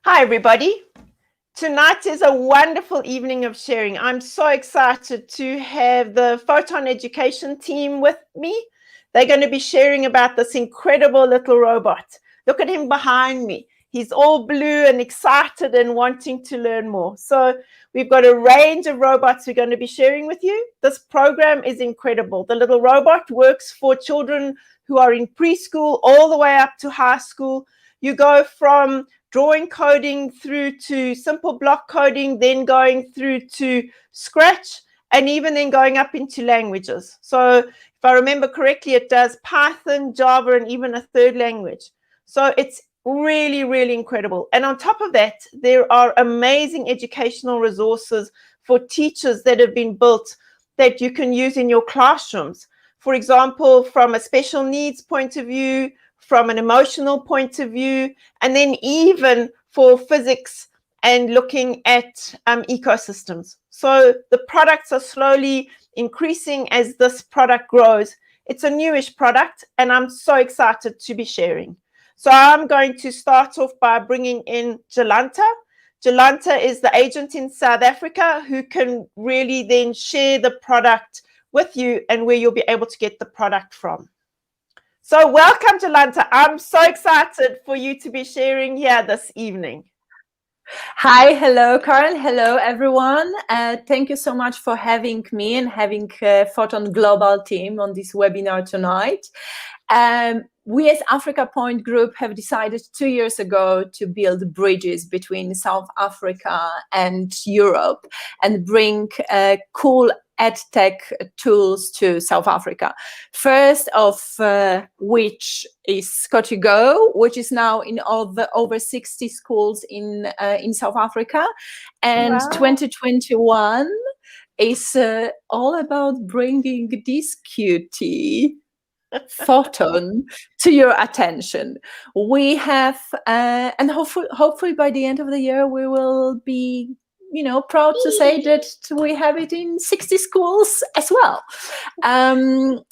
Hi, everybody. Tonight is a wonderful evening of sharing. I'm so excited to have the Photon Education team with me. They're going to be sharing about this incredible little robot. Look at him behind me. He's all blue and excited and wanting to learn more. So we've got a range of robots we're going to be sharing with you. This program is incredible. The little robot works for children who are in preschool all the way up to high school. You go from drawing coding through to simple block coding, then going through to Scratch, and even then going up into languages. So if I remember correctly, it does Python, Java, and even a third language. So it's really, really incredible. And on top of that, there are amazing educational resources for teachers that have been built that you can use in your classrooms. For example, from a special needs point of view, from an emotional point of view, and then even for physics and looking at ecosystems. So the products are slowly increasing as this product grows. It's a newish product, and I'm so excited to be sharing. So I'm going to start off by bringing in Jolanta. Jolanta is the agent in South Africa who can really then share the product with you and where you'll be able to get the product from. So welcome, Jolanta. I'm so excited for you to be sharing here this evening. Hi, hello, Karen. Hello, everyone. Thank you so much for having me and having Photon Global team on this webinar tonight. We as Africa Point Group have decided 2 years ago to build bridges between South Africa and Europe and bring cool EdTech tools to South Africa. First of which is Scotty-Go, which is now in over 60 schools in South Africa. And wow. 2021 is all about bringing this cutie Photon to your attention. We have, and hopefully by the end of the year, we will be proud to say that we have it in 60 schools as well. I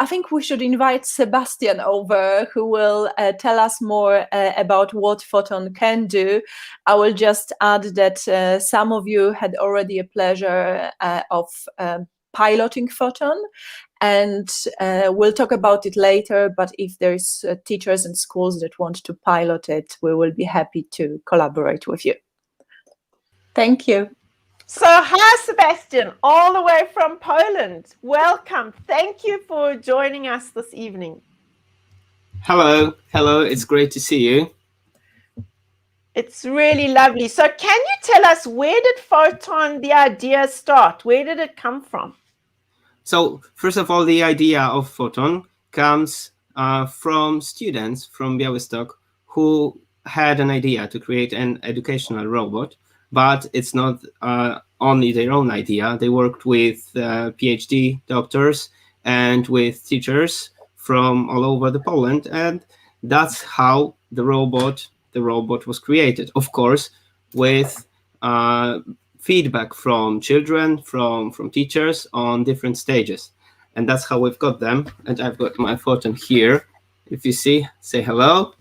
think we should invite Sebastian over, who will tell us more about what Photon can do. I will just add that some of you had already a pleasure of piloting Photon, and we'll talk about it later, but if there's teachers and schools that want to pilot it, we will be happy to collaborate with you. Thank you. So hi, Sebastian, all the way from Poland. Welcome. Thank you for joining us this evening. Hello, it's great to see you. It's really lovely. So can you tell us, where did Photon, the idea, start? Where did it come from? So first of all, the idea of Photon comes from students from Białystok who had an idea to create an educational robot, but it's not only their own idea. They worked with PhD doctors and with teachers from all over the Poland, and that's how the robot was created. Of course, with feedback from children, from teachers on different stages. And that's how we've got them. And I've got my Photon here. If you see, say hello.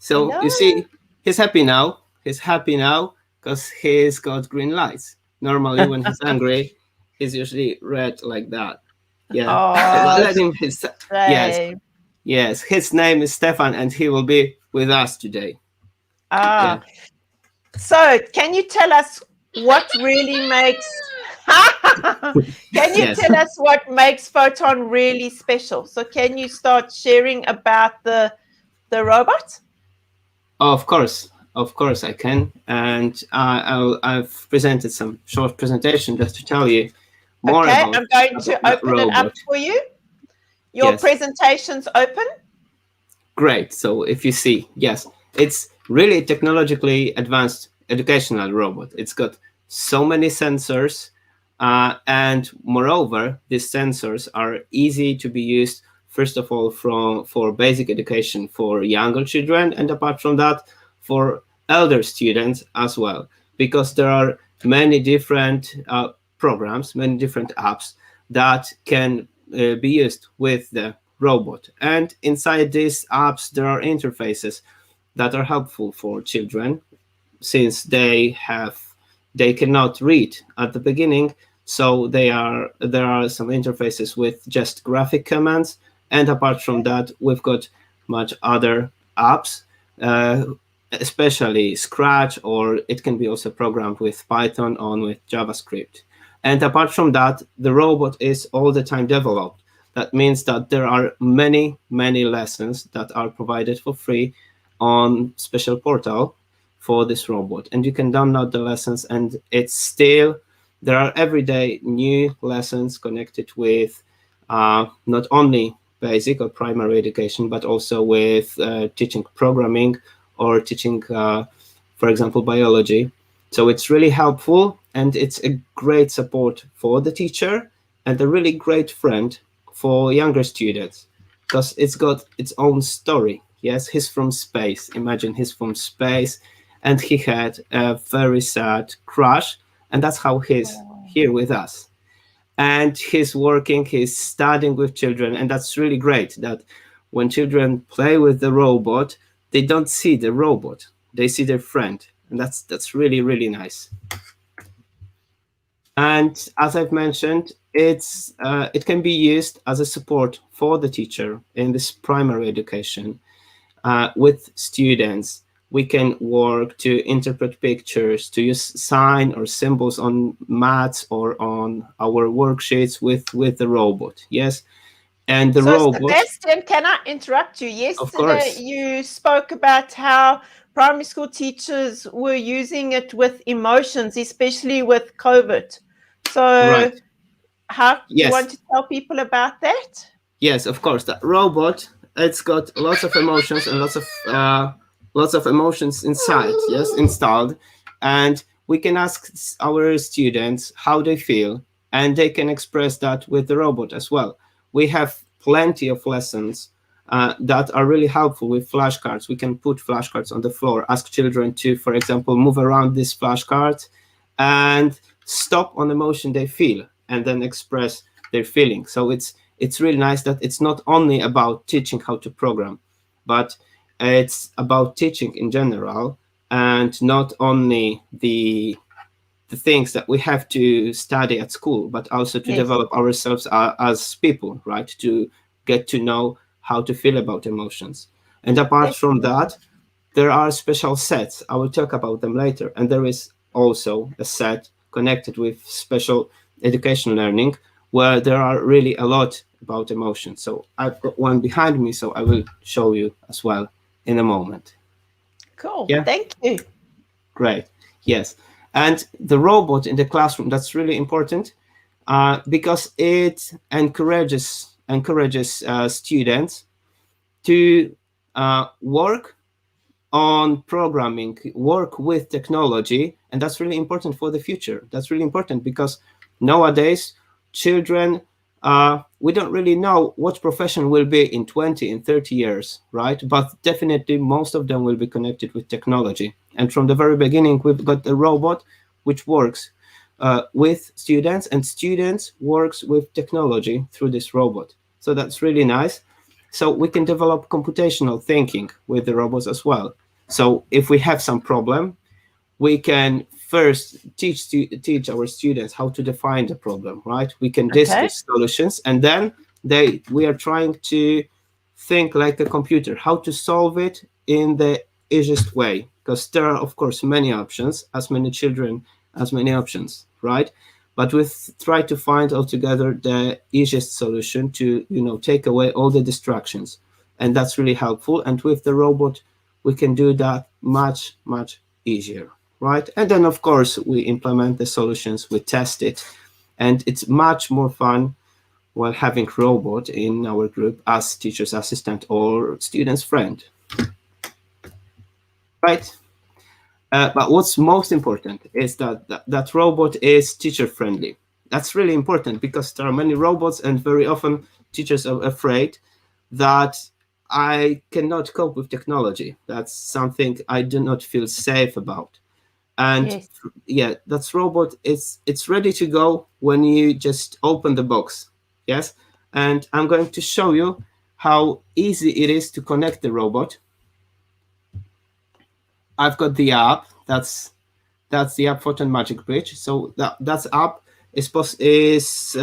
So hello. You see, he's happy now. He's happy now because he's got green lights. Normally when he's angry, he's usually red like that. Yeah. Oh, let him, yes, his name is Stefan and he will be with us today. Yeah. So can you tell us what really makes tell us what makes Photon really special? So can you start sharing about the robot? Of course I can, and I've presented some short presentation just to tell you more about. I'm going to open it up for you. Your presentation's open. Great. So if you see, yes, it's really technologically advanced educational robot. It's got so many sensors, and moreover, these sensors are easy to be used, first of all, for basic education for younger children, and apart from that, for elder students as well, because there are many different programs, many different apps that can be used with the robot. And inside these apps, there are interfaces that are helpful for children, since they cannot read at the beginning. So there are some interfaces with just graphic commands. And apart from that, we've got much other apps, especially Scratch, or it can be also programmed with Python or with JavaScript. And apart from that, the robot is all the time developed. That means that there are many, many lessons that are provided for free on special portal for this robot. And you can download the lessons, and there are every day new lessons connected with not only basic or primary education, but also with teaching programming or teaching, for example, biology. So it's really helpful, and it's a great support for the teacher and a really great friend for younger students, because it's got its own story. Yes, he's from space. Imagine he's from space, and he had a very sad crash, and that's how he's here with us. And he's studying with children, and that's really great that when children play with the robot, they don't see the robot, they see their friend, and that's really, really nice. And as I've mentioned, it can be used as a support for the teacher in this primary education. With students, we can work to interpret pictures, to use sign or symbols on mats or on our worksheets with the robot. Yes. And the robot. Sebastian, can I interrupt you? Of course. Yesterday you spoke about how primary school teachers were using it with emotions, especially with COVID. So right. How do you want to tell people about that? Yes, of course. The robot, it's got lots of emotions and lots of emotions inside, yes, installed. And we can ask our students how they feel, and they can express that with the robot as well. We have plenty of lessons that are really helpful with flashcards. We can put flashcards on the floor, ask children to, for example, move around this flashcard and stop on emotion they feel, and then express their feelings. So it's really nice that it's not only about teaching how to program, but it's about teaching in general, and not only the things that we have to study at school, but also to develop ourselves as people, right? To get to know how to feel about emotions. And apart from that, there are special sets. I will talk about them later. And there is also a set connected with special education learning, where there are really a lot about emotions. So I've got one behind me, so I will show you as well in a moment. Cool. Yeah? Thank you. Great. Yes. And the robot in the classroom, that's really important because it encourages students to work on programming, work with technology, and that's really important for the future. That's really important because nowadays, children, we don't really know what profession will be in 20 and 30 years, right? But definitely most of them will be connected with technology. And from the very beginning, we've got a robot which works with students, and students works with technology through this robot. So that's really nice. So we can develop computational thinking with the robots as well. So if we have some problem, we can first teach our students how to define the problem, right? We can discuss solutions, and then we are trying to think like a computer, how to solve it in the easiest way, because there are, of course, many options, as many children, as many options, right? But we try to find altogether the easiest solution to, take away all the distractions, and that's really helpful. And with the robot, we can do that much, much easier. Right? And then, of course, we implement the solutions, we test it, and it's much more fun while having robot in our group as teacher's assistant or student's friend. Right? But what's most important is that robot is teacher friendly. That's really important because there are many robots, and very often teachers are afraid that I cannot cope with technology. That's something I do not feel safe about. And that's robot. It's ready to go when you just open the box. Yes. And I'm going to show you how easy it is to connect the robot. I've got the app. That's the app Photon Magic Bridge. So that app is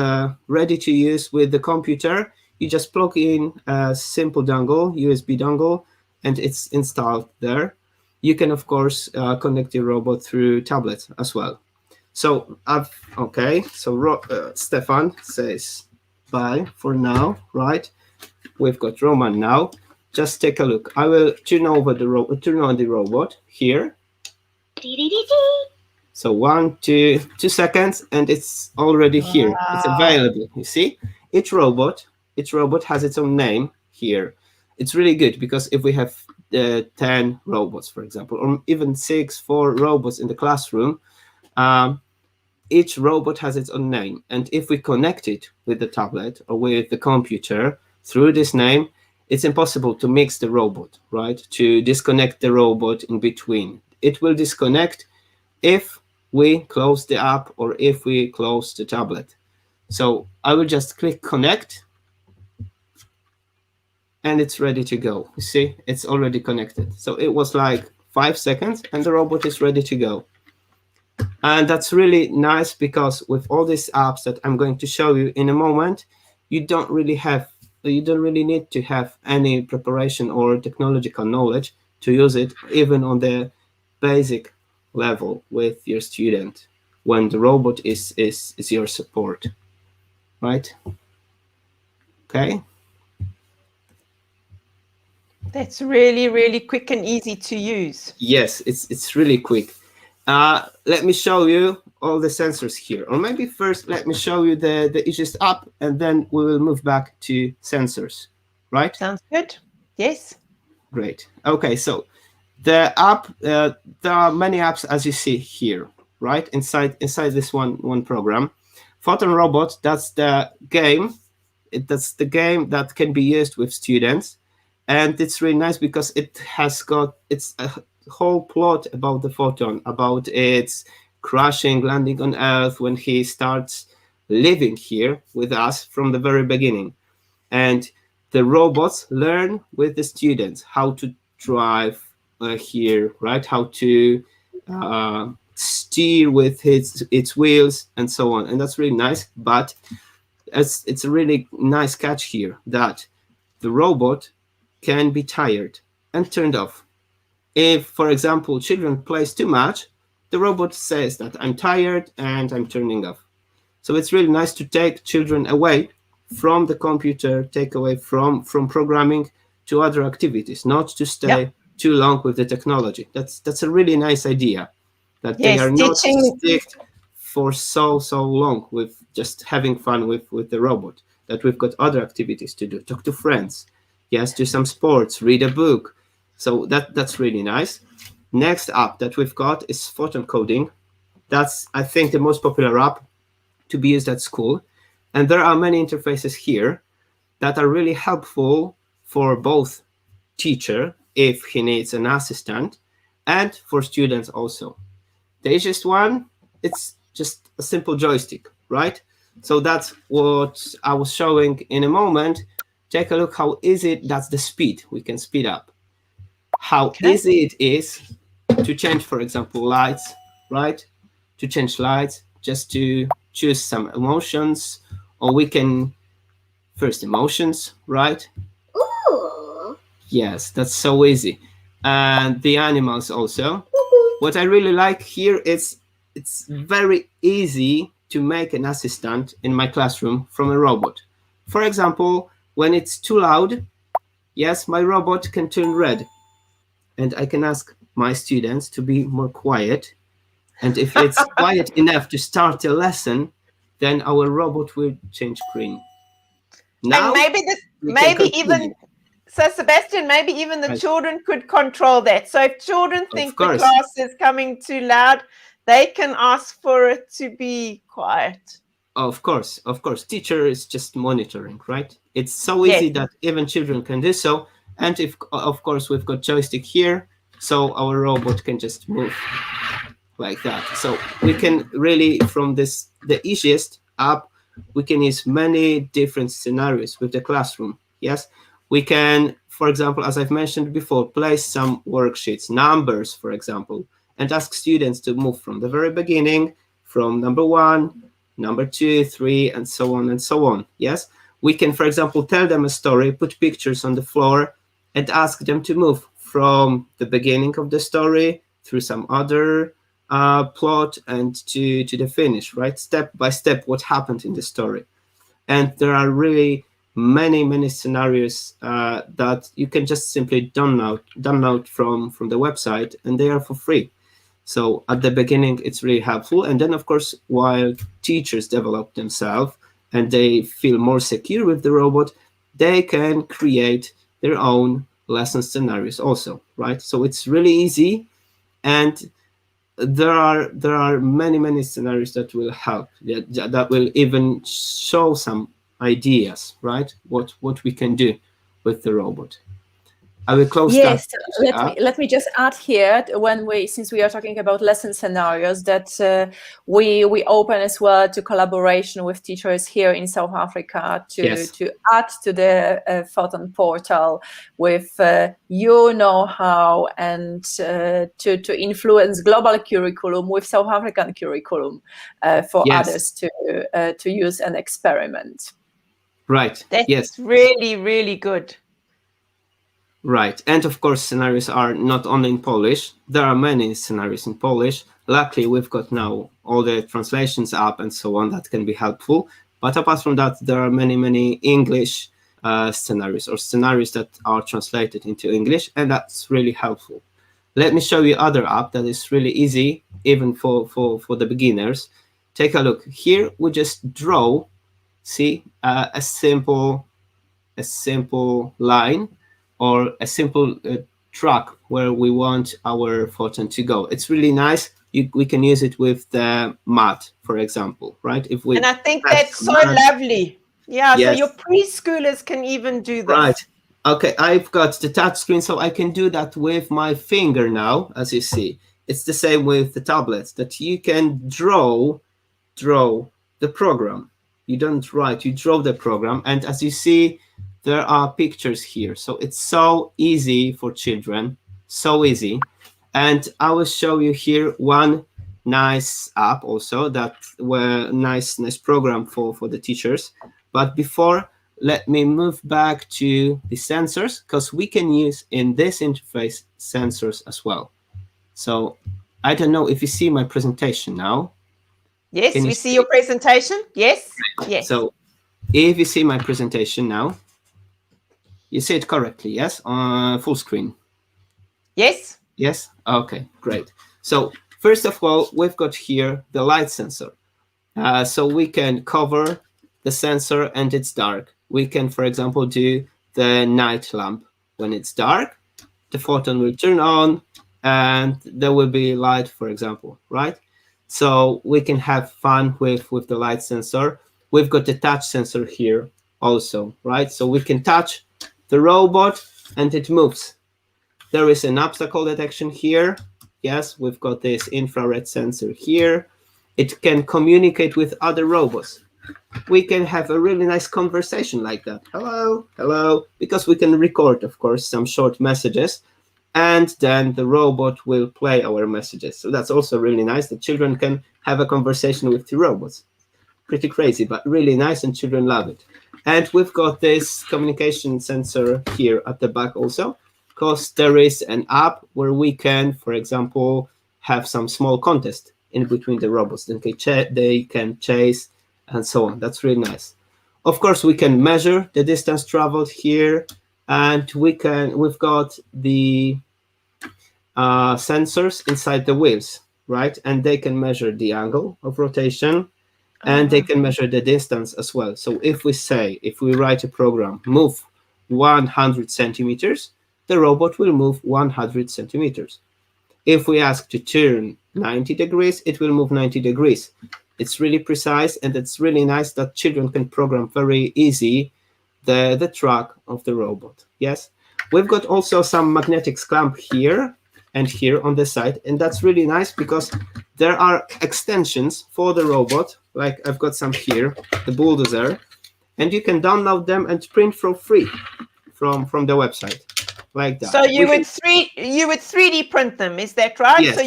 ready to use with the computer. You just plug in a simple dongle, USB dongle, and it's installed there. You can, of course, connect your robot through tablet as well. So Stefan says bye for now, right? We've got Roman now. Just take a look. I will turn on the robot here. So 2 seconds, and it's already here. Wow. It's available. You see, each robot has its own name here. It's really good because if we have 10 robots, for example, or even 4 robots in the classroom, each robot has its own name. And if we connect it with the tablet or with the computer through this name, it's impossible to mix the robot, right? To disconnect the robot in between. It will disconnect if we close the app or if we close the tablet. So I will just click connect, and it's ready to go. You see, it's already connected. So it was like 5 seconds and the robot is ready to go. And that's really nice because with all these apps that I'm going to show you in a moment, you don't really need to have any preparation or technological knowledge to use it, even on the basic level with your student, when the robot is your support, right? Okay. That's really, really quick and easy to use. Yes, it's really quick. Let me show you all the sensors here, or maybe first let me show you the easiest app, and then we will move back to sensors, right? Sounds good. Yes. Great. Okay, so the app, there are many apps as you see here, right? Inside this one program. Photon Robot, that's the game. That's the game that can be used with students. And it's really nice because it's a whole plot about the photon, about its crashing, landing on Earth when he starts living here with us from the very beginning. And the robots learn with the students how to drive here, right? How to steer with its wheels and so on. And that's really nice. But it's a really nice catch here that the robot can be tired and turned off. If, for example, children plays too much, the robot says that I'm tired and I'm turning off. So it's really nice to take children away from the computer, take away from programming to other activities, not to stay too long with the technology. That's a really nice idea, that they are not stick for so long with just having fun with the robot, that we've got other activities to do, talk to friends, yes, do some sports, read a book. So that's really nice. Next app that we've got is Photon Coding. That's, I think, the most popular app to be used at school. And there are many interfaces here that are really helpful for both teacher, if he needs an assistant, and for students also. The easiest one, it's just a simple joystick, right? So that's what I was showing in a moment. Take a look how easy, that's the speed. We can speed up. How easy it is to change, for example, lights, right? To change lights, just to choose some emotions, or we can first emotions, right? Ooh. Yes, that's so easy. And the animals also. What I really like here is it's very easy to make an assistant in my classroom from a robot. For example, when it's too loud, yes, my robot can turn red. And I can ask my students to be more quiet. And if it's quiet enough to start a lesson, then our robot will change green. Now, and so Sebastian, maybe even the children could control that. So if children think the class is coming too loud, they can ask for it to be quiet. Of course. Teacher is just monitoring, right? It's so easy that even children can do so. And if, of course, we've got joystick here, so our robot can just move like that. So we can really, from the easiest app, we can use many different scenarios with the classroom. Yes, We can, for example, as I've mentioned before, place some worksheets, numbers, for example, and ask students to move from the very beginning, from number 1, number 2, 3, and so on and so on. Yes, we can, for example, tell them a story, put pictures on the floor, and ask them to move from the beginning of the story through some other plot and to the finish, right? Step by step, what happened in the story. And there are really many scenarios that you can just simply download from the website, and they are for free. So at the beginning, it's really helpful. And then, of course, while teachers develop themselves and they feel more secure with the robot, they can create their own lesson scenarios also, right? So it's really easy, and there are many scenarios that will help, that will even show some ideas, right? What we can do with the robot. I will close yes, that. let me just add here, since we are talking about lesson scenarios, that we open as well to collaboration with teachers here in South Africa to add to the Photon portal with your know-how and to influence global curriculum with South African curriculum for others to use and experiment. Right. That's really good. Right. And of course, scenarios are not only in Polish. There are many scenarios in Polish. Luckily, we've got now all the translations up and so on that can be helpful. But apart from that, there are many English scenarios, or scenarios that are translated into English, and that's really helpful. Let me show you other app that is really easy, even for the beginners. Take a look. Here, we just draw, see, a simple line, or a simple track where we want our photon to go. It's really nice. We can use it with the mat, for example, right? And I think that's so lovely. Yeah, yes. So your preschoolers can even do this. Right. Okay, I've got the touch screen, so I can do that with my finger now, as you see. It's the same with the tablets, that you can draw the program. You don't write, you draw the program. And as you see, there are pictures here. So it's so easy for children, so easy. And I will show you here one nice app also, that were nice program for the teachers. But before, let me move back to the sensors, because we can use in this interface sensors as well. So I don't know if you see my presentation now. Yes, we see your presentation. Yes. So if you see my presentation now, you see it correctly, yes? On full screen. Yes. Yes? Okay, great. So first of all, we've got here the light sensor. So we can cover the sensor and it's dark. We can, for example, do the night lamp. When it's dark, the photon will turn on and there will be light, for example, right? So we can have fun with the light sensor. We've got the touch sensor here also, right? So we can touch the robot and it moves. There is an obstacle detection here. Yes, we've got this infrared sensor here. It can communicate with other robots. We can have a really nice conversation like that. Hello, hello, because we can record, of course, some short messages, and then the robot will play our messages. So that's also really nice. The children can have a conversation with the robots. Pretty crazy, but really nice, and children love it. And we've got this communication sensor here at the back also, because there is an app where we can, for example, have some small contest in between the robots. They can chase and so on. That's really nice. Of course, we can measure the distance traveled here, and we've got the sensors inside the wheels, right? And they can measure the angle of rotation, and they can measure the distance as well. So if we write a program, move 100 centimeters, the robot will move 100 centimeters. If we ask to turn 90 degrees, it will move 90 degrees. It's really precise, and it's really nice that children can program very easy the track of the robot. Yes, we've got also some magnetic clamp here and here on the side, and that's really nice because there are extensions for the robot. Like I've got some here, the bulldozer, and you can download them and print for free from the website, like that. So you would 3D print them, is that right? Yes. So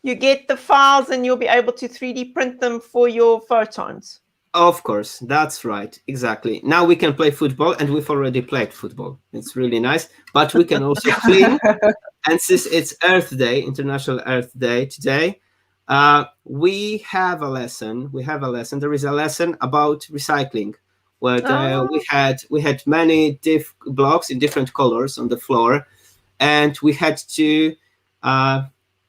you get the files and you'll be able to 3D print them for your photons. Of course, that's right, exactly. Now we can play football, and we've already played football. It's really nice, but we can also clean. And since it's Earth Day, International Earth Day today, we have a lesson. There is a lesson about recycling, where we had many blocks in different colors on the floor, and we had to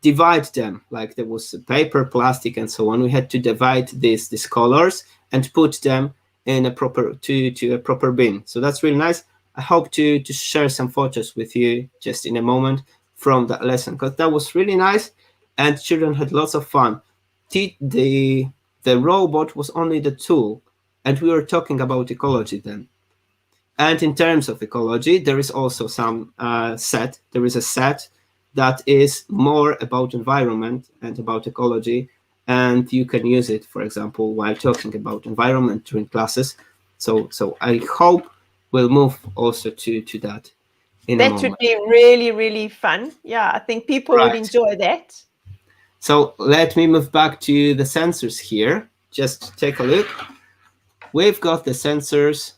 divide them. Like there was paper, plastic, and so on. We had to divide these colors and put them in a proper to a proper bin. So that's really nice. I hope to share some photos with you just in a moment from that lesson, because that was really nice and children had lots of fun. The robot was only the tool, and we were talking about ecology then. And in terms of ecology, there is also some set. There is a set that is more about environment and about ecology, and you can use it, for example, while talking about environment during classes. So I hope we'll move also to that in a moment. That would be really, really fun. Yeah, I think people would enjoy that. So let me move back to the sensors here. Just take a look. We've got the sensors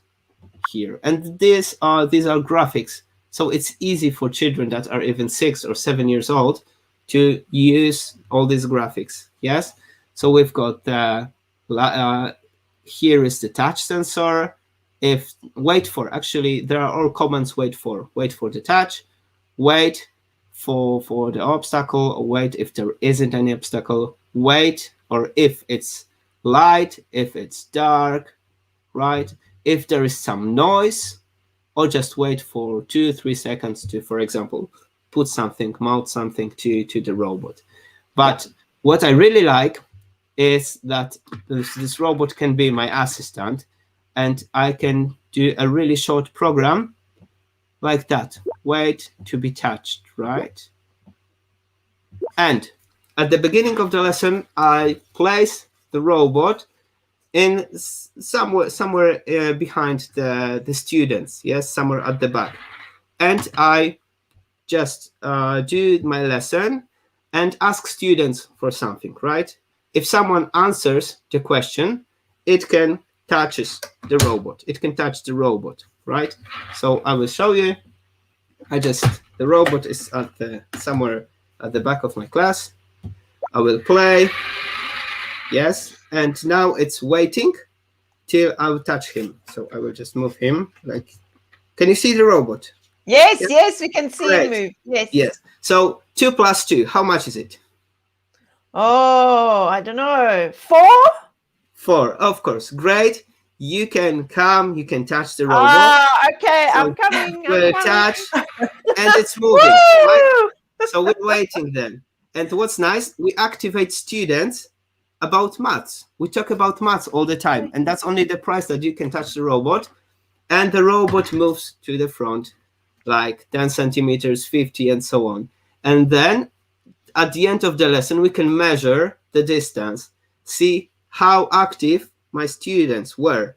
here, and these are graphics. So it's easy for children that are even 6 or 7 years old to use all these graphics. Yes. So we've got here is the touch sensor. Actually there are all commands. Wait for the touch, wait for the obstacle, or wait if there isn't any obstacle, wait, or if it's light, if it's dark, right? If there is some noise, or just wait for 2-3 seconds to, for example, mount something to the robot. But what I really like is that this robot can be my assistant, and I can do a really short program like that. Wait to be touched, right? And at the beginning of the lesson, I place the robot in somewhere behind the students, yes, somewhere at the back. And I just do my lesson and ask students for something, right? If someone answers the question, it can touch the robot. It can touch the robot, right? So I will show you. The robot is somewhere at the back of my class. I will play. Yes, and now it's waiting till I will touch him. So I will just move him. Can you see the robot? Yes, yes, we can see him move. Yes. Yes. So 2 + 2, how much is it? Oh, I don't know. 4? 4, of course. Great. You can come. You can touch the robot. Ah, okay. So I'm coming. Touch, and it's moving. Right? So we're waiting then. And what's nice, we activate students about maths. We talk about maths all the time, and that's only the price that you can touch the robot, and the robot moves to the front like 10 centimeters, 50, and so on. And then at the end of the lesson, we can measure the distance, see how active my students were,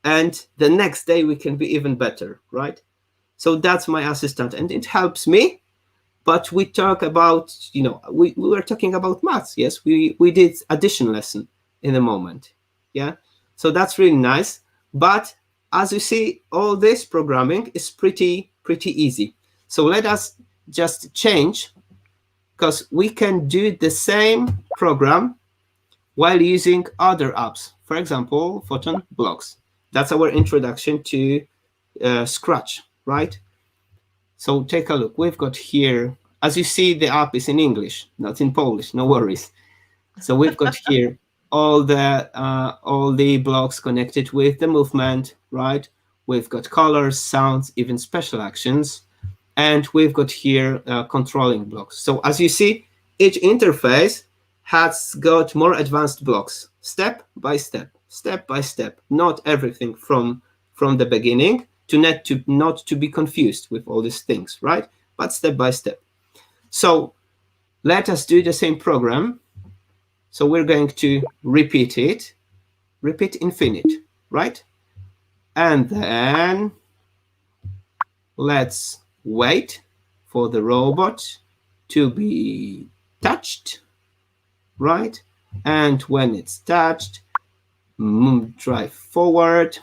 and the next day we can be even better, right? So that's my assistant, and it helps me. But we talk about, we were talking about maths. Yes, we did addition lesson in a moment. Yeah, so that's really nice. But as you see, all this programming is pretty easy. So let us just change, because we can do the same program while using other apps. For example, Photon Blocks. That's our introduction to Scratch, right? So take a look. We've got here, as you see, the app is in English, not in Polish. No worries. So we've got here all the blocks connected with the movement, right? We've got colors, sounds, even special actions, and we've got here controlling blocks. So as you see, each interface has got more advanced blocks, step by step, not everything from the beginning, not to be confused with all these things, right? But step by step. So let us do the same program. So we're going to repeat infinite, right? And then let's wait for the robot to be touched, right? And when it's touched, drive forward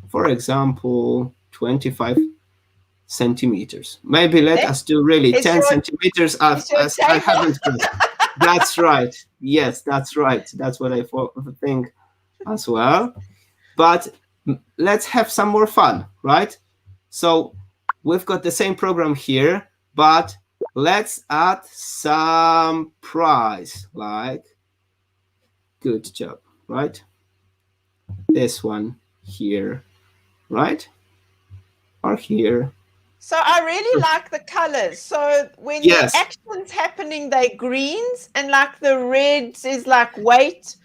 for example, 25 centimeters. Maybe let us do really 10 centimeters as I haven't crossed. That's right. Yes, that's right. That's what I think as well. But let's have some more fun, right? So we've got the same program here, but let's add some prize, like good job, right? This one here, right? Or here. So I really like the colors. So when the action's happening, they're greens, and like the reds is like wait.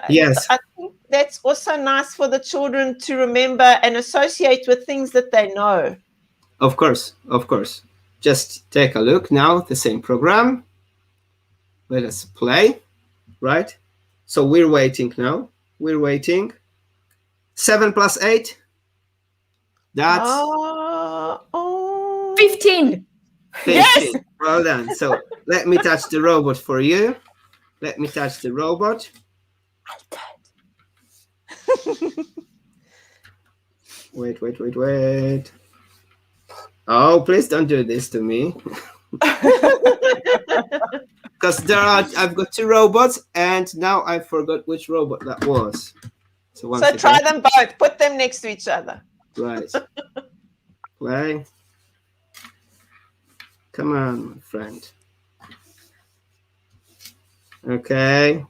Yes. I think that's also nice for the children to remember and associate with things that they know. Of course, of course. Just take a look now, the same program. Let us play, right? So we're waiting now. We're waiting. 7 plus 8. That's 15. 15. Yes. Well done. So let me touch the robot for you. Let me touch the robot. Wait. Oh, please don't do this to me. Because I've got 2 robots, and now I forgot which robot that was. So try them both. Put them next to each other. Right. Play. Come on, my friend. Okay.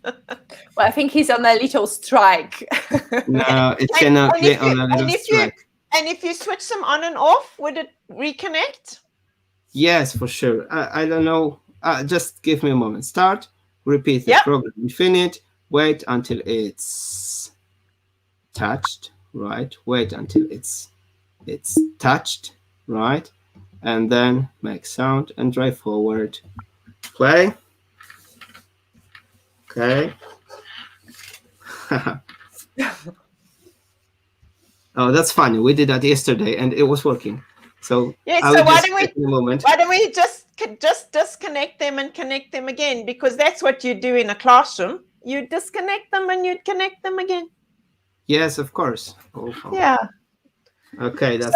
Well, I think he's on a little strike. No, it cannot be on a little strike. And if you switch them on and off, would it reconnect? Yes, for sure. I don't know. Just give me a moment. Start. Repeat the program. Infinite. Wait until it's touched. Right. Wait until it's touched. Right. And then make sound and drive forward. Play. Okay. Oh, that's funny. We did that yesterday, and it was working. So yeah. So why don't we just disconnect them and connect them again? Because that's what you do in a classroom. You disconnect them and you connect them again. Yes, of course. Oh. Yeah. Okay, that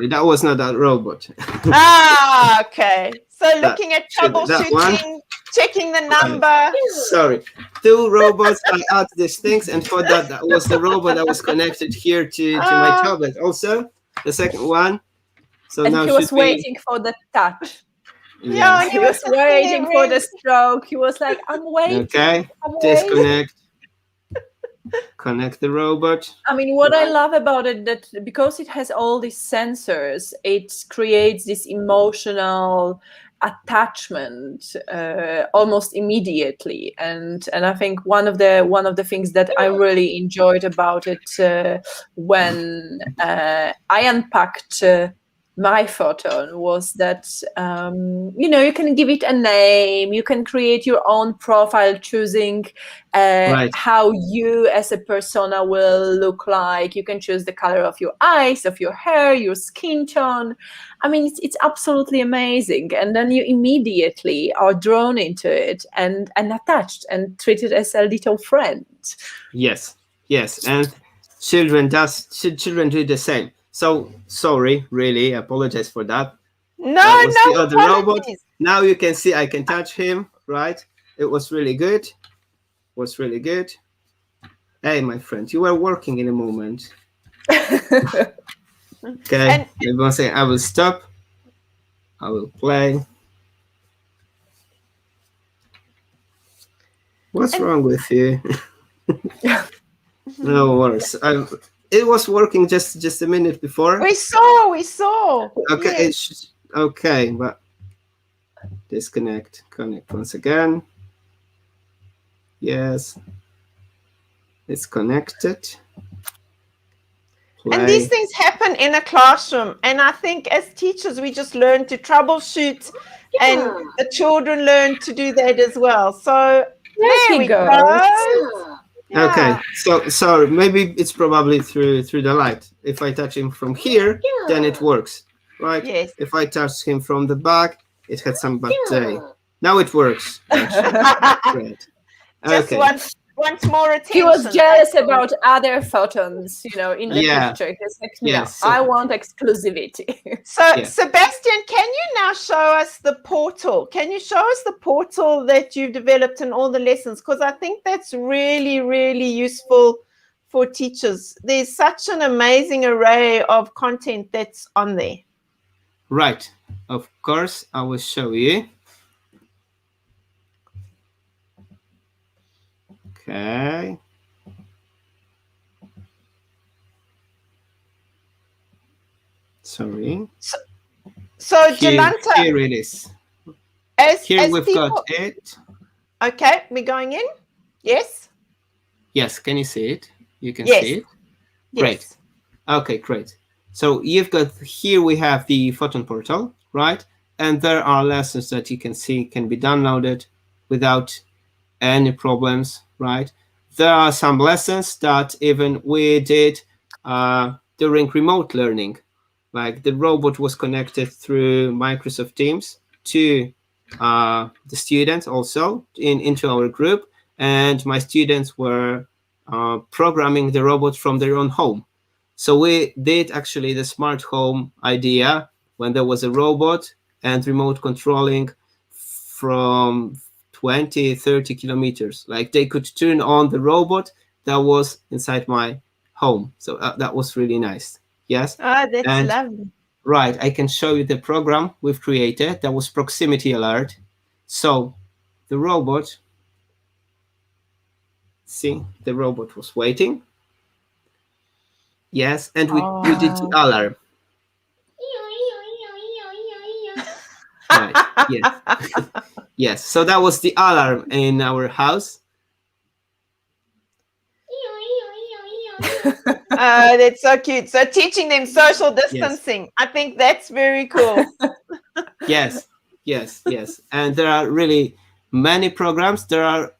that was not that robot. Okay. So looking at troubleshooting, checking the number. Sorry, 2 robots. I add these things, and for that was the robot that was connected here to my tablet. Also, the second one. So and now he was waiting for the touch. Yeah, and he was waiting for the stroke. He was like, "I'm waiting." Okay, disconnect. Connect the robot. I mean, what I love about it, that because it has all these sensors, it creates this emotional attachment almost immediately. And I think one of the things that I really enjoyed about it when I unpacked my Photon was that you can give it a name, you can create your own profile, choosing how you as a persona will look like. You can choose the color of your eyes, of your hair, your skin tone. I mean, it's absolutely amazing. And then you immediately are drawn into it and attached and treated as a little friend. Yes, and children do the same. So sorry, really, I apologize for that. No, the other robot. Now you can see I can touch him, right? It was really good. Hey, my friend, you were working in a moment. Okay, maybe one second. I will stop. I will play. What's wrong with you? No worries. It was working just a minute before. We saw. Okay, yes. Okay, but disconnect, connect once again. Yes, it's connected. Play. And these things happen in a classroom. And I think as teachers, we just learn to troubleshoot, and the children learn to do that as well. So there we go. Yeah. Okay, so sorry, maybe it's probably through the light. If I touch him from here, then it works, right? Yes. If I touch him from the back, it had some bad day. Now it works, actually. Great. Just Okay. wants more attention. He was jealous about other photons, in the Yeah. picture. He's like, no, Yes, so- I want exclusivity. So, Yeah. Sebastian, can you now show us the portal? Can you show us the portal that you've developed in all the lessons? Because I think that's really, really useful for teachers. There's such an amazing array of content that's on there. Right. Of course, I will show you. Okay. Sorry. So Here, Jolanta, here it is. Here we've got it. Okay, we're going in. Yes. Yes, can you see it? You can Yes. see it? Yes. Great. Okay, great. So you've got, here we have the Photon portal, right? And there are lessons that you can see can be downloaded without any problems, right? There are some lessons that even we did during remote learning. Like the robot was connected through Microsoft Teams to the students also into our group. And my students were programming the robot from their own home. So we did actually the smart home idea when there was a robot and remote controlling from 20, 30 kilometers. Like they could turn on the robot that was inside my home. So that was really nice. Yes. Oh, that's lovely. Right. I can show you the program we've created. That was proximity alert. So the robot, see, the robot was waiting. Yes. And we did the alarm. Right. Yes. Yes. So that was the alarm in our house. That's so cute. So teaching them social distancing. Yes. I think that's very cool. Yes, yes, yes. And there are really many programs. There are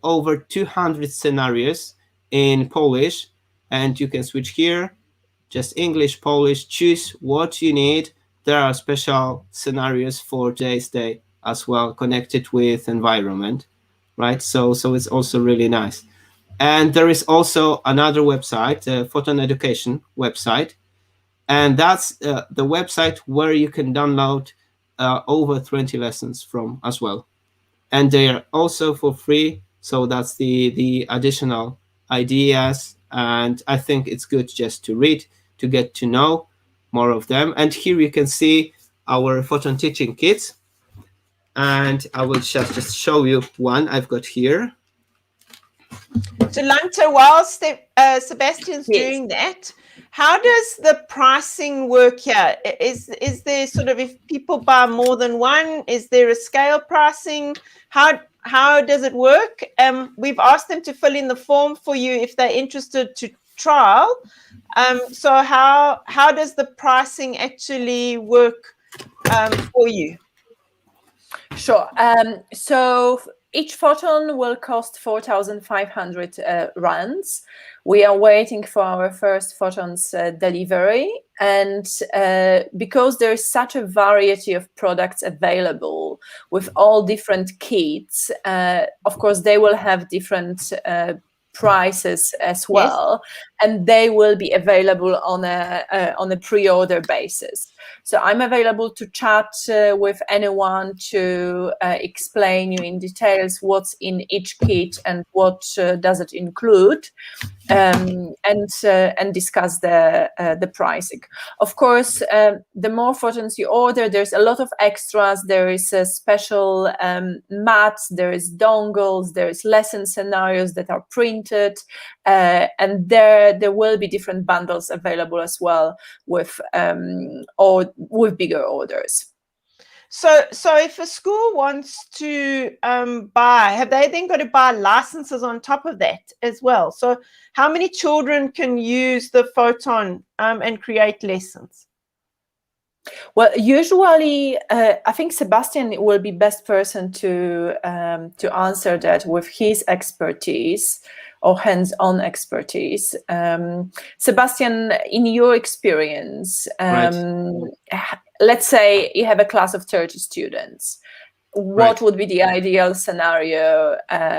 over 200 scenarios in Polish, and you can switch here, just English, Polish, choose what you need. There are special scenarios for today's day as well, connected with environment, right? So it's also really nice. And there is also another website, the Photon Education website, and that's the website where you can download over 20 lessons from as well. And they are also for free. So that's the additional ideas. And I think it's good just to read, to get to know more of them. And here you can see our Photon teaching kits. And I will just show you one I've got here. Jolanta, while Sebastian's doing that, how does the pricing work here? Is there sort of, if people buy more than one, is there a scale pricing? How does it work? We've asked them to fill in the form for you if they're interested to trial. So how does the pricing actually work for you? Sure. So each photon will cost 4,500 rands. We are waiting for our first photons delivery. And because there is such a variety of products available with all different kits, of course, they will have different prices as well, and they will be available on a pre-order basis. So I'm available to chat with anyone to explain you in details what's in each kit and what does it include, and discuss the pricing. Of course, the more photons you order, there's a lot of extras. There is a special mats, there is dongles, there is lesson scenarios that are printed, and there will be different bundles available as well with bigger orders. So if a school wants to buy, have they then got to buy licenses on top of that as well? So how many children can use the Photon and create lessons? Well, usually, I think Sebastian will be best person to answer that with his expertise. or hands-on expertise. Sebastian, in your experience, let's say you have a class of 30 students. What would be the ideal scenario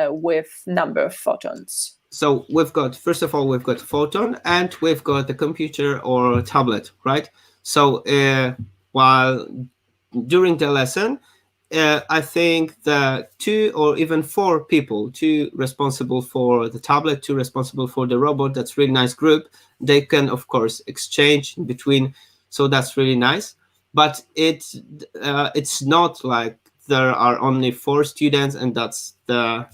with number of photons? So we've got, first of all, we've got Photon and we've got the computer or tablet, right? So while during the lesson, I think that 2 or even 4 people, 2 responsible for the tablet, 2 responsible for the robot, that's really nice group. They can, of course, exchange in between. So that's really nice. But it's not like there are only 4 students and that's the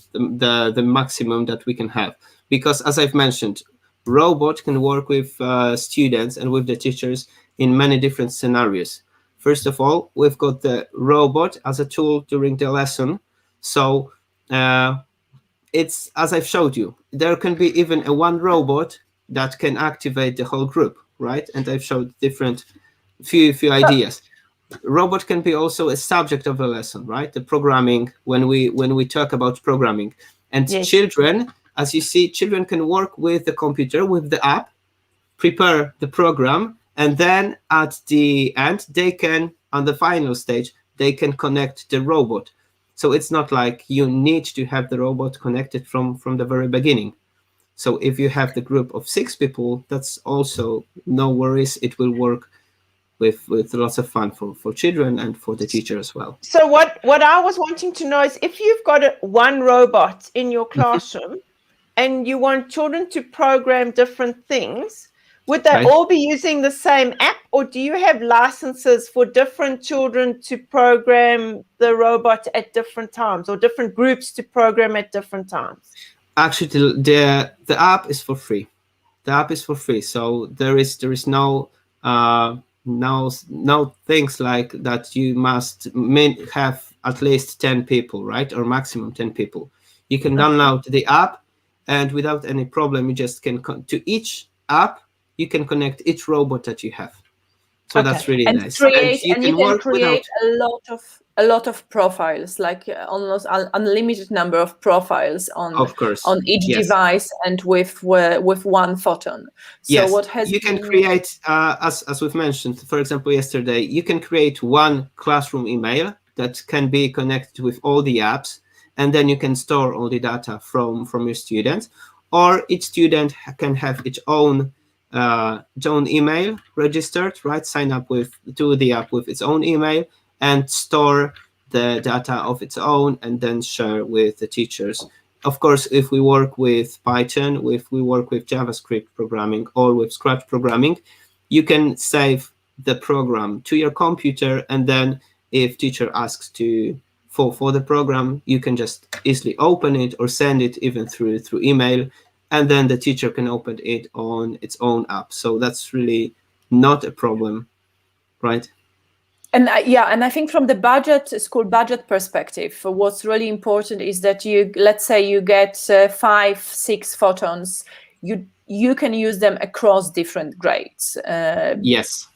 maximum that we can have. Because as I've mentioned, robot can work with students and with the teachers in many different scenarios. First of all, we've got the robot as a tool during the lesson. So it's, as I've showed you, there can be even a one robot that can activate the whole group, right? And I've showed different few ideas. Robot can be also a subject of a lesson, right? The programming, when we talk about programming. And children, as you see, children can work with the computer, with the app, prepare the program, and then at the end, they can, on the final stage, they can connect the robot. So it's not like you need to have the robot connected from the very beginning. So if you have the group of 6 people, that's also no worries. It will work with lots of fun for children and for the teacher as well. So what I was wanting to know is, if you've got one robot in your classroom and you want children to program different things, would they all be using the same app, or do you have licenses for different children to program the robot at different times, or different groups to program at different times? Actually, the app is for free. The app is for free, so there is no things like that you must have at least 10 people, right, or maximum 10 people. You can download the app, and without any problem, you just can to each app. You can connect each robot that you have. So that's really nice. And you can create a lot of profiles, like almost unlimited number of profiles on each device, and with one photon. So what has you can create, as we've mentioned, for example, yesterday, you can create one classroom email that can be connected with all the apps, and then you can store all the data from your students, or each student can have its own email registered, right? Sign up to the app with its own email and store the data of its own, and then share with the teachers. Of course, if we work with Python, if we work with JavaScript programming or with Scratch programming, you can save the program to your computer, and then if teacher asks for the program, you can just easily open it or send it even through email, and then the teacher can open it on its own app. So that's really not a problem, right? And and I think from the school budget perspective, what's really important is that let's say you get 5-6 photons, you can use them across different grades. Yes.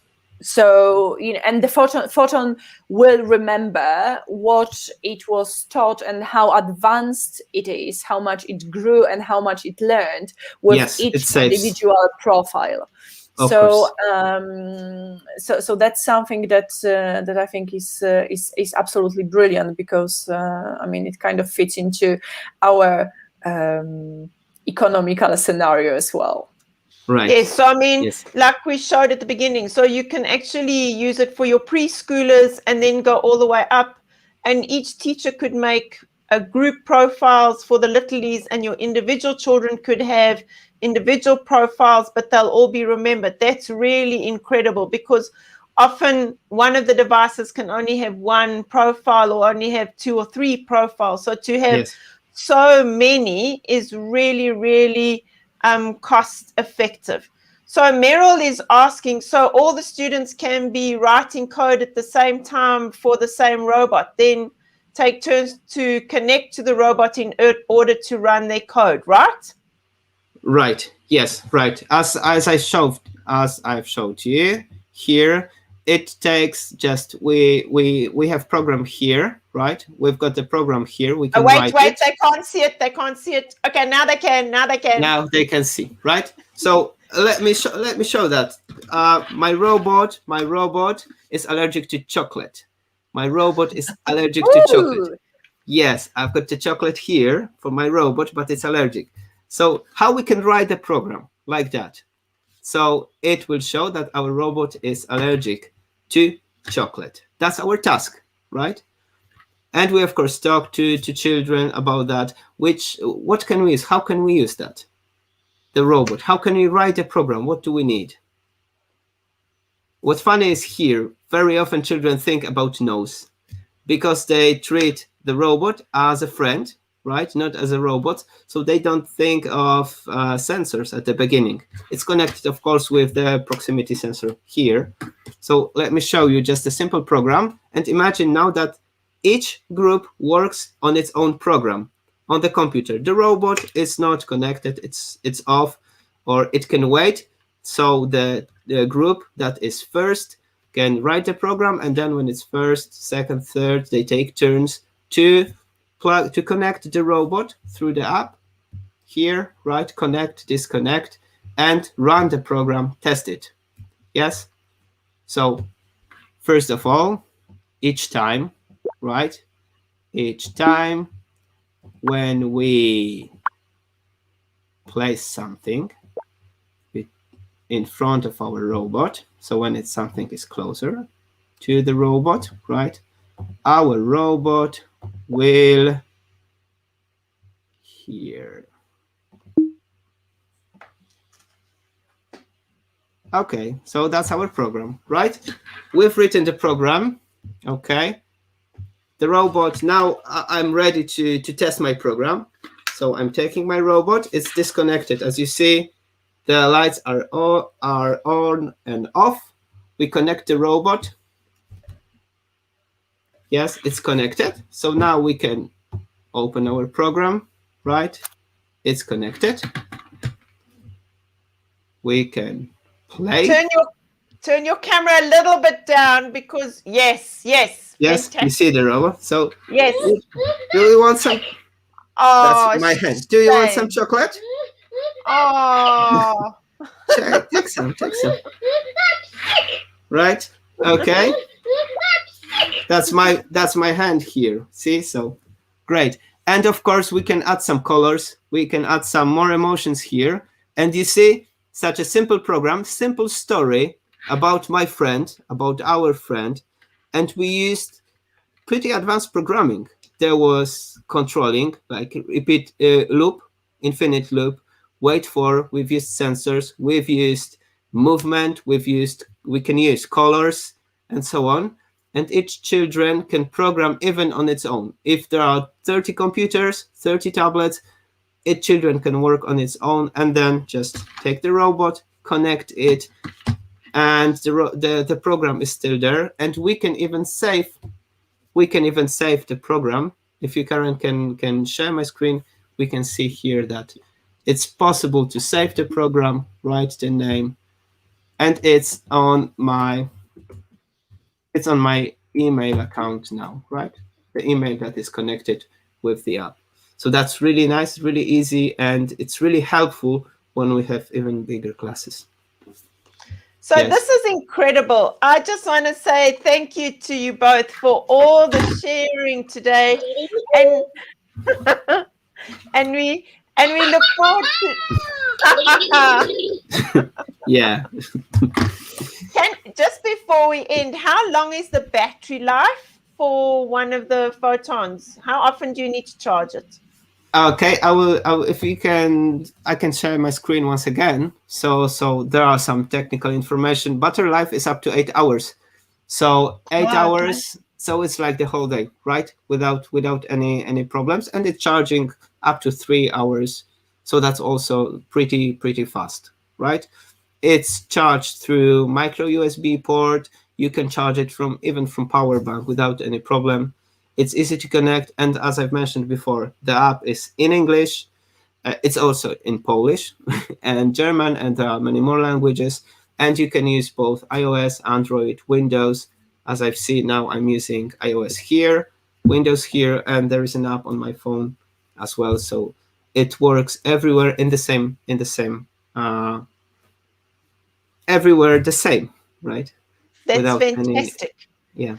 So, and the photon will remember what it was taught and how advanced it is, how much it grew and how much it learned with each individual profile. So that's something that I think is absolutely brilliant, because it kind of fits into our economical scenario as well. Right. Yes. So like we showed at the beginning, so you can actually use it for your preschoolers and then go all the way up, and each teacher could make a group profiles for the littlies, and your individual children could have individual profiles, but they'll all be remembered. That's really incredible, because often one of the devices can only have one profile or only have 2 or 3 profiles. So to have so many is really, really cost effective. So Meryl is asking, so all the students can be writing code at the same time for the same robot, then take turns to connect to the robot in order to run their code, right? Right. Yes. Right. As I've showed you here, it takes just we have program here, right? We've got the program here. We can wait, write it. they can't see it. They can't see it. Okay, now they can. Now they can. Now they can see, right? So let me show that. My robot is allergic to chocolate. My robot is allergic to chocolate. Yes, I've got the chocolate here for my robot, but it's allergic. So how we can write the program like that? So it will show that our robot is allergic to chocolate. That's our task, right? And we of course talk to children about that. What can we use? How can we use that? The robot. How can we write a program? What do we need? What's funny is here, very often children think about nose because they treat the robot as a friend, right? Not as a robot. So they don't think of sensors at the beginning. It's connected, of course, with the proximity sensor here. So let me show you just a simple program. And imagine now that each group works on its own program on the computer. The robot is not connected. It's off, or it can wait. So the group that is first can write the program, and then when it's first, second, third, they take turns to connect the robot through the app here, right? Connect, disconnect, and run the program, test it. Yes. So first of all, each time, right? Each time when we place something in front of our robot, so when something is closer to the robot, right? Our robot will here. Okay, so that's our program, right? We've written the program, okay? The robot, now I'm ready to test my program. So I'm taking my robot, it's disconnected. As you see, the lights are on and off. We connect the robot. Yes, it's connected. So now we can open our program, right? It's connected. We can play. Turn your camera a little bit down because yes. Fantastic. You see the robot. So yes. Do you want some? Oh, that's my hand. Do you want some chocolate? Oh. Take some. Right? Okay. That's my hand here. See? So great. And of course we can add some colors. We can add some more emotions here. And you see, such a simple program, simple story about my friend, about our friend. And we used pretty advanced programming. There was controlling, like repeat loop, infinite loop, wait for, we've used sensors, we've used movement, we can use colors, and so on. And each children can program even on its own. If there are 30 computers, 30 tablets, each children can work on its own, and then just take the robot, connect it, and the program is still there. And we can even save the program. If you, Karen, can share my screen, we can see here that it's possible to save the program, write the name, and it's on my email account now, right? The email that is connected with the app. So that's really nice, really easy, and it's really helpful when we have even bigger classes. So yes. This is incredible. I just want to say thank you to you both for all the sharing today, and we look forward to. Yeah. Just before we end, how long is the battery life for one of the photons? How often do you need to charge it? Okay, I will if you can, I can share my screen once again. So there are some technical information. Battery life is up to 8 hours. So 8 hours, okay. So it's like the whole day, right? Without any problems, and it's charging up to 3 hours. So that's also pretty fast, right? It's charged through micro USB port. You can charge it even from power bank without any problem. It's easy to connect, and as I've mentioned before, the app is in English. It's also in Polish and German, and there are many more languages. And you can use both iOS, Android, Windows. As I've seen now, I'm using iOS here. Windows here, and there is an app on my phone as well. So it works everywhere everywhere the same, right? That's Without fantastic. Yeah.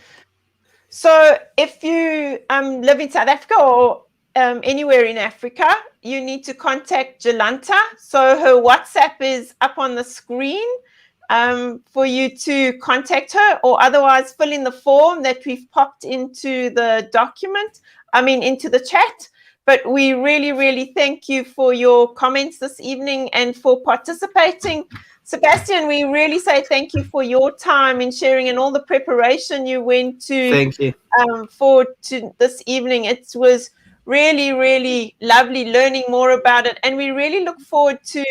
So if you live in South Africa or anywhere in Africa, you need to contact Jolanta. So her WhatsApp is up on the screen for you to contact her, or otherwise fill in the form that we've popped into the document, into the chat. But we really, really thank you for your comments this evening and for participating. Sebastian, we really say thank you for your time in sharing and all the preparation you went to. Thank you. For this evening. It was really, really lovely learning more about it. And we really look forward to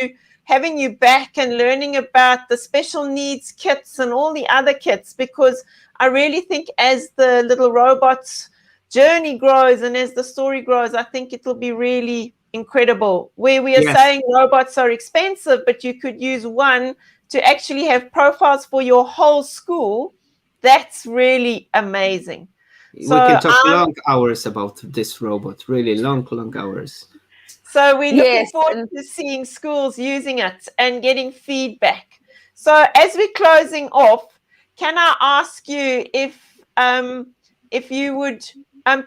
having you back and learning about the special needs kits and all the other kits, because I really think as the little robots journey grows and as the story grows, I think it will be really incredible. Where we are saying robots are expensive, but you could use one to actually have profiles for your whole school. That's really amazing. So we can talk long hours about this robot, really long hours. So we're looking forward to seeing schools using it and getting feedback. So as we're closing off, can I ask you if you would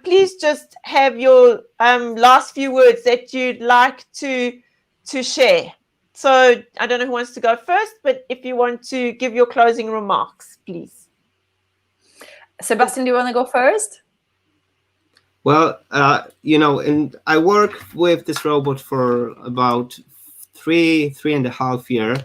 please just have your last few words that you'd like to share. So I don't know who wants to go first, but if you want to give your closing remarks, please. Sebastian, do you want to go first? Well, and I worked with this robot for about three and a half years,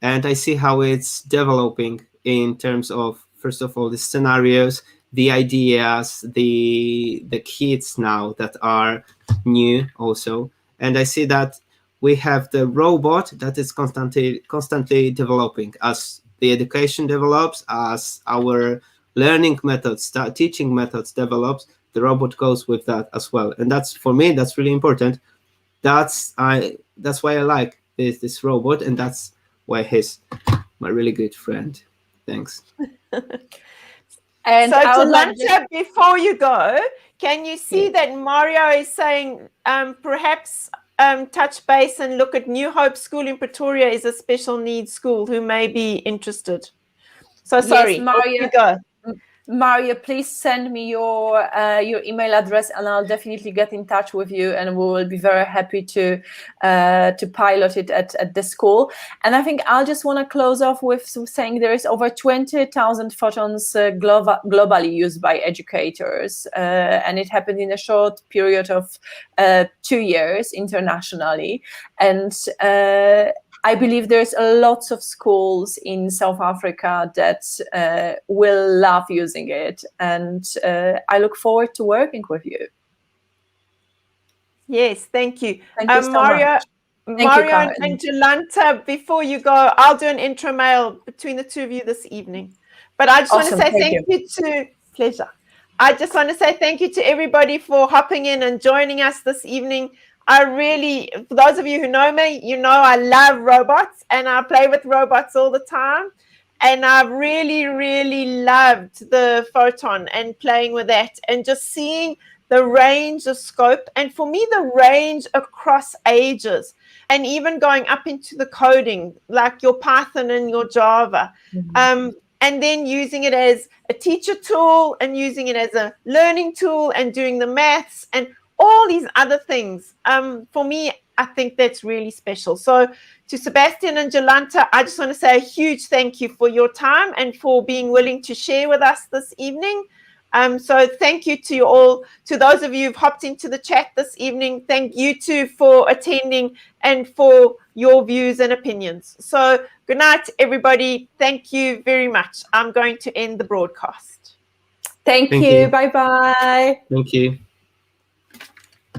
and I see how it's developing in terms of, first of all, the scenarios, the ideas, the kits now that are new also, and I see that we have the robot that is constantly developing as the education develops, as our learning methods, teaching methods develops. The robot goes with that as well, and that's, for me, that's really important. That's why I like this robot, and that's why he's my really good friend. Thanks. And so, Jolanta, before you go, can you see that Mario is saying perhaps touch base and look at New Hope School in Pretoria is a special needs school who may be interested. So sorry, Mario, you go. Mario, please send me your email address, and I'll definitely get in touch with you, and we will be very happy to pilot it at the school. And I think I'll just want to close off with saying there is over 20,000 photons globally used by educators, and it happened in a short period of 2 years internationally. And I believe there's lots of schools in South Africa that will love using it, and I look forward to working with you. Yes, thank you. Thank you so Mario, much. Mario and Jolanta, before you go, I'll do an intro mail between the two of you this evening. But I just want to say thank you to pleasure. I just want to say thank you to everybody for hopping in and joining us this evening. I really, for those of you who know me, you know I love robots and I play with robots all the time. And I've really, really loved the Photon and playing with that and just seeing the range of scope. And for me, the range across ages and even going up into the coding, like your Python and your Java. Mm-hmm. And then using it as a teacher tool and using it as a learning tool and doing the maths and all these other things. For me, I think that's really special. So to Sebastian and Jolanta, I just want to say a huge thank you for your time and for being willing to share with us this evening. So thank you to you all. To those of you who've hopped into the chat this evening, thank you too for attending and for your views and opinions. So good night, everybody. Thank you very much. I'm going to end the broadcast. Thank you. Bye-bye. Thank you.